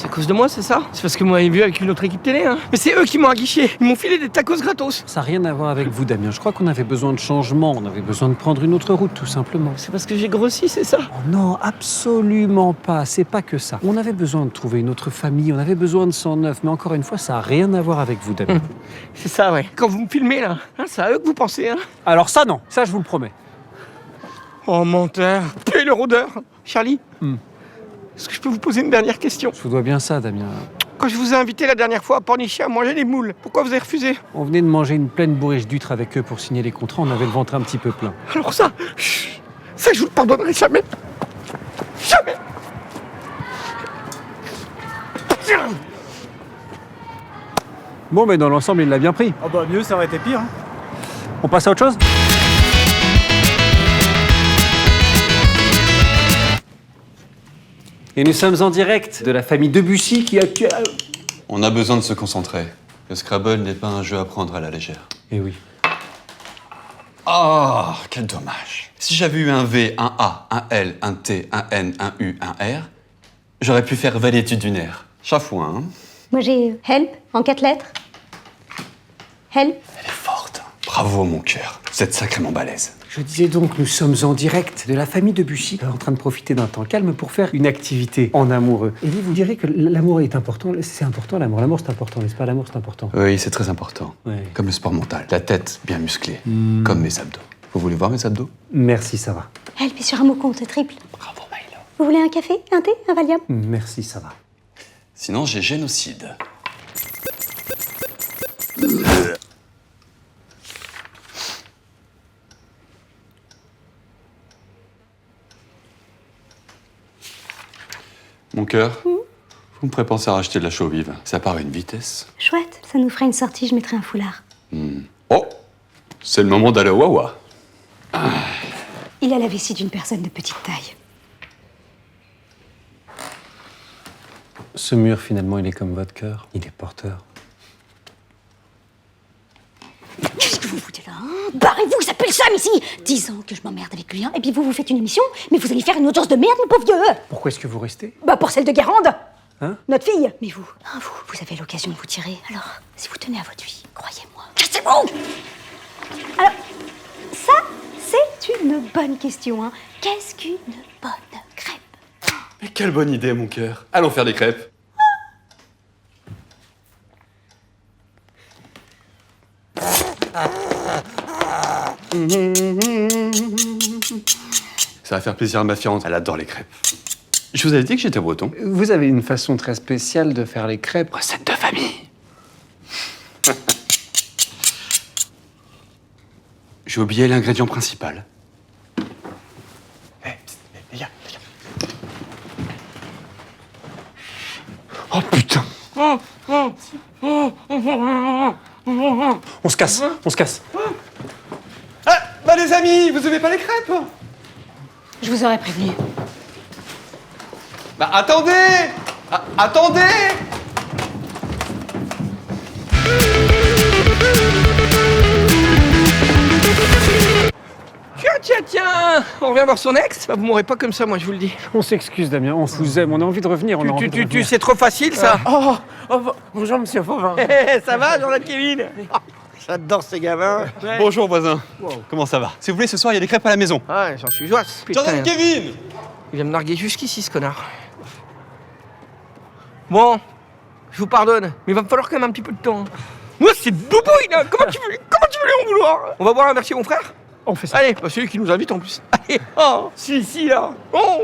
C'est à cause de moi, c'est ça? C'est parce que vous m'avez vu avec une autre équipe télé, hein? Mais c'est eux qui m'ont aguiché. Ils m'ont filé des tacos gratos. Ça n'a rien à voir avec vous, Damien. Je crois qu'on avait besoin de changement. On avait besoin de prendre une autre route, tout simplement. C'est parce que j'ai grossi, c'est ça? Oh non, absolument pas. C'est pas que ça. On avait besoin de trouver une autre famille. On avait besoin de 109. Mais encore une fois, ça n'a rien à voir avec vous, Damien. C'est ça, ouais. Quand vous me filmez, là, hein, c'est à eux que vous pensez, hein? Alors ça, non. Ça, je vous le promets. Oh, menteur. Et le rôdeur. Charlie, est-ce que je peux vous poser une dernière question? Je vous dois bien ça, Damien. Quand je vous ai invité la dernière fois à Pornichet à manger des moules, pourquoi vous avez refusé? On venait de manger une pleine bourriche d'huîtres avec eux pour signer les contrats. On avait le ventre un petit peu plein. Alors ça, ça, je vous le pardonnerai jamais. Jamais. Bon, mais dans l'ensemble, il l'a bien pris. Ah bah mieux, ça aurait été pire. Hein. On passe à autre chose? Et nous sommes en direct de la famille Debussy qui a... On a besoin de se concentrer. Le Scrabble n'est pas un jeu à prendre à la légère. Eh oui. Oh, quel dommage. Si j'avais eu un V, un A, un L, un T, un N, un U, un R, j'aurais pu faire valétudunaire. Chafouin, hein? Moi j'ai help en 4 lettres. Help. Elle est forte. Bravo, mon cœur. Vous êtes sacrément balèze. Je disais donc, nous sommes en direct de la famille Debussy, en train de profiter d'un temps calme pour faire une activité en amoureux. Et vous direz que l'amour est important. C'est important, l'amour. L'amour, c'est important, n'est-ce pas? L'amour, c'est important. Oui, c'est très important. Ouais. Comme le sport mental. La tête bien musclée. Comme mes abdos. Vous voulez voir mes abdos? Merci, ça va. Help est sur un mot compte, c'est triple. Bravo, Milo. Vous voulez un café, un thé, un Valium? Merci, ça va. Sinon, j'ai génocide. Mon cœur, vous me ferez penser à racheter de la chaux vive. Ça part à une vitesse. Chouette, ça nous fera une sortie, je mettrai un foulard. Oh, c'est le moment d'aller au Wawa. Il a la vessie d'une personne de petite taille. Ce mur, finalement, il est comme votre cœur. Il est porteur. Qu'est-ce que vous foutez là, hein? Barrez-vous, ça pue le Sam ici! 10 ans que je m'emmerde avec lui, hein, et puis vous faites une émission, mais vous allez faire une audience de merde, mon pauvre vieux! Pourquoi est-ce que vous restez? Bah pour celle de Guérande! Hein? Notre fille! Mais vous, hein, vous avez l'occasion de vous tirer, alors, si vous tenez à votre vie, croyez-moi, cassez-vous! Alors, ça, c'est une bonne question, hein. Qu'est-ce qu'une bonne crêpe? Mais quelle bonne idée, mon cœur. Allons faire des crêpes. Ça va faire plaisir à ma fiancée. Elle adore les crêpes. Je vous avais dit que j'étais breton. Vous avez une façon très spéciale de faire les crêpes. Recette de famille. J'ai oublié l'ingrédient principal. Les gars. Oh putain! On se casse, on se casse. Ah, bah les amis, vous aimez pas les crêpes? Je vous aurais prévenu. Bah attendez! Attendez! Tiens, on revient voir son ex? Bah, vous m'aurez pas comme ça, moi, je vous le dis. On s'excuse, Damien, on vous aime, on a envie de revenir, on a envie de revenir. C'est trop facile, ça. Bonjour, monsieur Fauvin. Ça va, Jean-Luc Kevin? J'adore ces gamins. Ouais. Bonjour voisin. Comment ça va? Si vous voulez, ce soir, il y a des crêpes à la maison. Ouais, j'en suis joisse. Putain, Jordan Kevin! il vient me narguer jusqu'ici, ce connard. Bon, je vous pardonne, mais il va me falloir quand même un petit peu de temps. Moi, c'est boubouille, là. Comment tu veux lui en vouloir? On va boire un merci, mon frère? On fait ça. Allez, bah, celui qui nous invite en plus. Allez, oh, celui-ci, là. Oh.